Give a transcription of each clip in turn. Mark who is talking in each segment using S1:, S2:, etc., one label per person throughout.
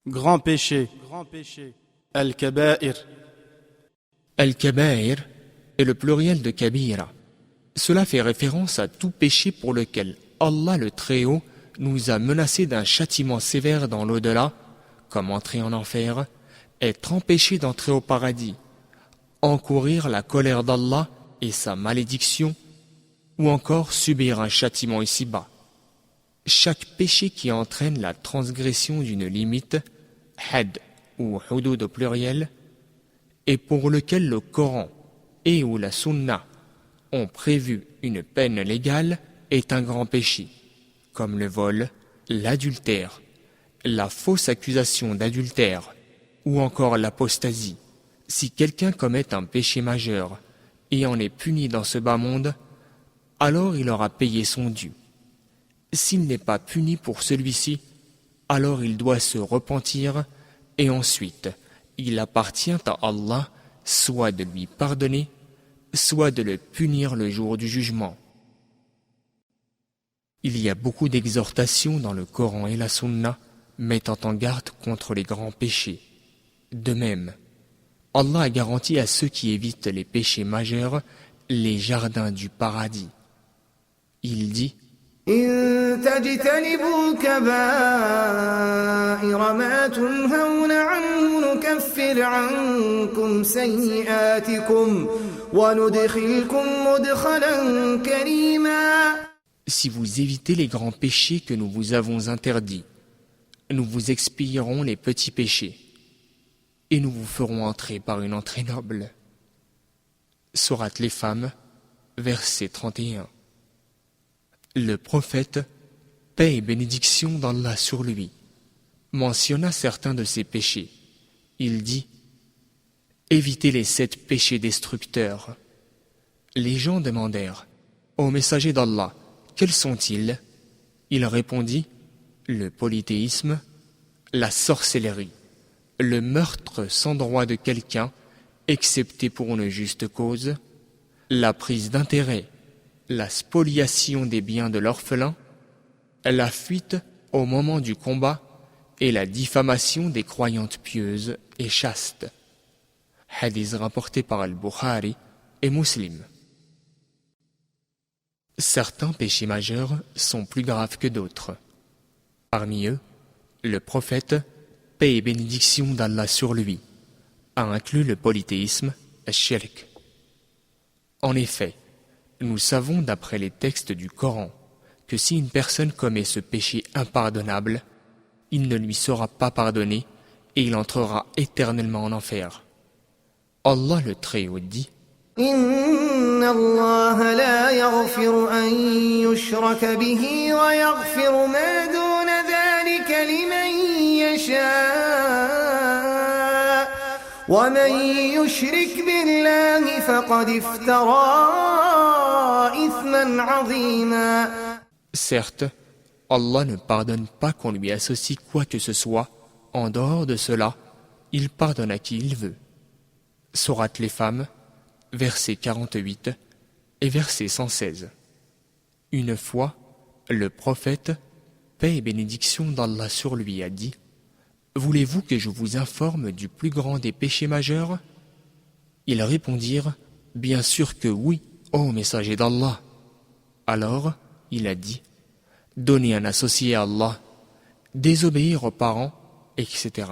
S1: Grand péché. Al-Kaba'ir.
S2: Al-Kaba'ir est le pluriel de Kabira. Cela fait référence à tout péché pour lequel Allah le Très-Haut nous a menacé d'un châtiment sévère dans l'au-delà, comme entrer en enfer, être empêché d'entrer au paradis, encourir la colère d'Allah et sa malédiction, ou encore subir un châtiment ici-bas. Chaque péché qui entraîne la transgression d'une limite, had ou hudud au pluriel, et pour lequel le Coran et ou la Sunna ont prévu une peine légale, est un grand péché, comme le vol, l'adultère, la fausse accusation d'adultère, ou encore l'apostasie. Si quelqu'un commet un péché majeur et en est puni dans ce bas monde, alors il aura payé son dû. S'il n'est pas puni pour celui-ci, alors il doit se repentir et ensuite il appartient à Allah soit de lui pardonner, soit de le punir le jour du jugement. Il y a beaucoup d'exhortations dans le Coran et la Sunna mettant en garde contre les grands péchés. De même, Allah a garanti à ceux qui évitent les péchés majeurs les jardins du paradis. Il dit:
S3: إن تجتنبوا كبائر ما تنهون عنه نكفر عنكم سيئاتكم وندخلكم مدخلا كريما.
S2: Si vous évitez les grands péchés que nous vous avons interdits, nous vous expierons les petits péchés et nous vous ferons entrer par une entrée noble. Sourate les femmes, verset 31. Le prophète, paix et bénédiction d'Allah sur lui, mentionna certains de ses péchés. Il dit: évitez les 7 péchés destructeurs. Les gens demandèrent: ô messager d'Allah, quels sont-ils? Il répondit: le polythéisme, la sorcellerie, le meurtre sans droit de quelqu'un, excepté pour une juste cause, la prise d'intérêt, la spoliation des biens de l'orphelin, la fuite au moment du combat et la diffamation des croyantes pieuses et chastes. Hadith rapporté par Al-Bukhari et Muslim. Certains péchés majeurs sont plus graves que d'autres. Parmi eux, le prophète, paix et bénédiction d'Allah sur lui, a inclus le polythéisme, al-shirk. En effet, nous savons d'après les textes du Coran que si une personne commet ce péché impardonnable, il ne lui sera pas pardonné et il entrera éternellement en enfer. Allah le Très-Haut dit:
S3: إن الله لا يغفر أن يشرك به ويغفر ما دون ذلك لمن يشاء ومن يشرك بالله فقد افترى إثما عظيما.
S2: Certes, Allah ne pardonne pas qu'on lui associe quoi que ce soit. En dehors de cela, il pardonne à qui il veut. Sourate les femmes, verset 48 et verset 116. Une fois, le prophète, paix et bénédiction d'Allah sur lui, a dit: voulez-vous que je vous informe du plus grand des péchés majeurs? Ils répondirent: bien sûr que oui, ô messager d'Allah. Alors, il a dit: donner un associé à Allah, désobéir aux parents, etc.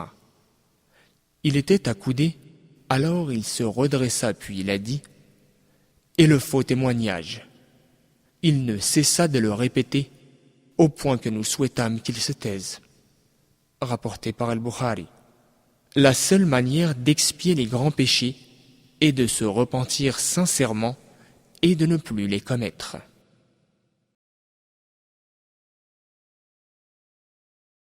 S2: Il était accoudé, alors il se redressa puis il a dit: et le faux témoignage. Il ne cessa de le répéter au point que nous souhaitâmes qu'il se taise. Rapporté par Al-Bukhari. La seule manière d'expier les grands péchés est de se repentir sincèrement et de ne plus les commettre.